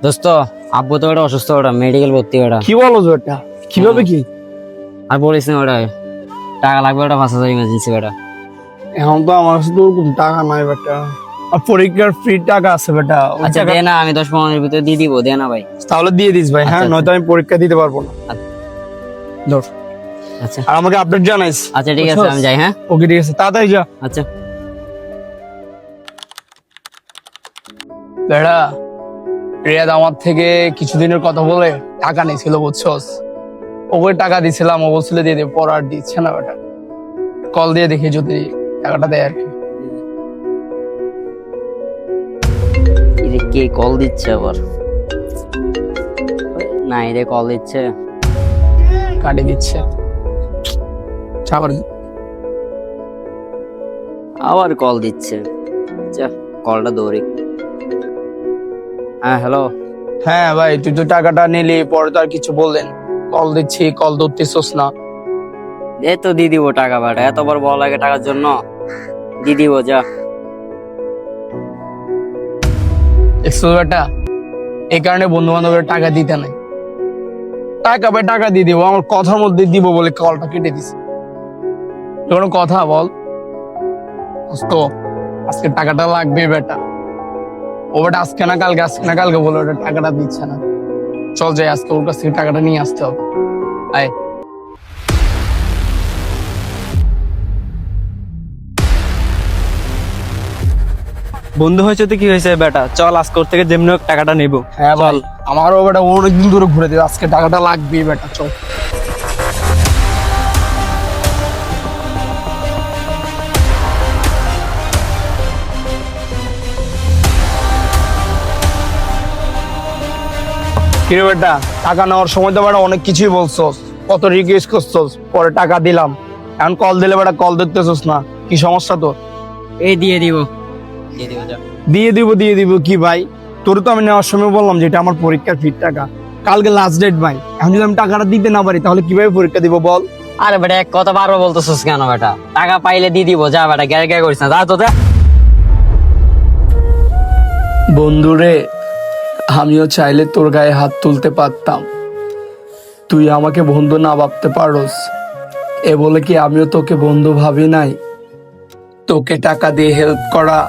দোস্ত আব্বু তো ওটা অসুস্থ, ওটা মেডিকেল ভর্তি ওটা। কি বলো যে ওটা কিভাবে কি? আর বলিস না, ওটা টাকা লাগবে, ওটা 5,000 ইমার্জেন্সি ওটা। এখন তো আমার কাছে তো ওরকম টাকা নাই বেটা, আর পরীক্ষার ফ্রি টাকা আছে বেটা। ওই আচ্ছা টাকা- দে না, আমি 10-15 এর ভিতরে দিয়ে দিব, দে না ভাই। তাহলে দিয়ে দিস ভাই, হ্যাঁ, আচ্ছা, নয়তো আমি পরীক্ষা দিতে পারবো না। আচ্ছা। ধর, আচ্ছা আর আমাকে আপডেট জানাইস। আচ্ছা ঠিক আছে, আমি যাই। হ্যাঁ ওকে ঠিক আছে, তাড়াতাড়ি যা। আচ্ছা। বেড়া, রিয়াদ আমার থেকে কিছুদিনের কথা বলে টাকা নিয়েছিল বুঝছস। ওকে টাকা দিছিলাম, ও বলছিল দিয়ে দে, পর আর দিচ্ছে না বেটা। কল দিয়ে দেখি যদি টাকাটা দেয় আর কি। এরে কে কল দিচ্ছে আবার? না, এরে কল দিচ্ছে। কাটি দিচ্ছে আবার। আবার কল দিচ্ছে। আচ্ছা, কলটা দৌড়ি। হ্যাঁ হ্যালো। হ্যাঁ ভাই, তুই তো টাকাটা নিলি, পরে তো আর কিছু বললেন। কল দিচ্ছি, কল ধরতেছস না। এই তো দিয়ে দিব টাকা, বাটা এতবার বল লাগে টাকার জন্য, দিয়ে দিব যা। দেখছো বেটা, এই কারণে বন্ধু বান্ধবের টাকা দিতে নাই। টাকা ভাই টাকা দিয়ে দিব, আমার কথার মধ্যে দিব বলে কলটা কেটে দিছে। কোনো কথা বল তো, আজকে টাকাটা লাগবে বেটা। ও বেটা আজকে না কালকে, আজকে না কালকে বলে ওটা টাকাটা দিচ্ছে না। চল যাই, আজকে ওর কাছ থেকে টাকাটা নিয়ে আসতে হবে। আয়। বন্ধু হয়েছে তো কি হয়েছে বেটা, চল আজকে ওর থেকে যেমনি হোক টাকাটা নেবো। হ্যাঁ বল, আমারও বেটা অনেকদিন ধরে ঘুরে দিবে, আজকে টাকাটা লাগবে বেটা, চল। কিরে বেটা, টাকা নেওয়ার সময় তো বেটা অনেক কিছুই বলছস, কত রিকোয়েস্ট করছস, পরে টাকা দিলাম। এখন কল দিলে বেটা কল ধরতেছস না, কি সমস্যা তোর? এই দিয়ে দিব, দিয়ে দিব যা। দিয়ে দিব কি ভাই? তোর তো আমি নেওয়ার সময় বললাম যে এটা আমার পরীক্ষার ফির টাকা, কালকে লাস্ট ডেট ভাই। এখন যদি আমি টাকাটা দিতে না পারি তাহলে কিভাবে পরীক্ষা দিব বল? আরে বেটা এক কথা বারবার বলতেছিস কেন বেটা? টাকা পাইলে দিয়ে দিব যা বেটা, গ্যার গ্যার করিস না, যা তো যা। বন্ধুরে, আমিও চাইলে তোর গায়ে হাত তুলতে পারতাম, তুই আমাকে বন্ধু না ভাবতে পারোস এ বলে কি আমিও তোকে বন্ধু ভাবি নাই? তোকে টাকা দিয়ে হেল্প করা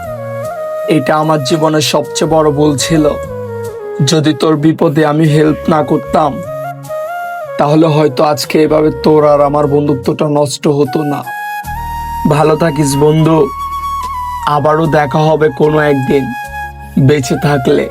এটা আমার জীবনের সবচেয়ে বড় ভুল ছিল। যদি তোর বিপদে আমি হেল্প না করতাম তাহলে হয়তো আজকে এভাবে তোর আর আমার বন্ধুত্বটা নষ্ট হতো না। ভালো থাকিস বন্ধু, আবারও দেখা হবে কোনো একদিন বেঁচে থাকলে।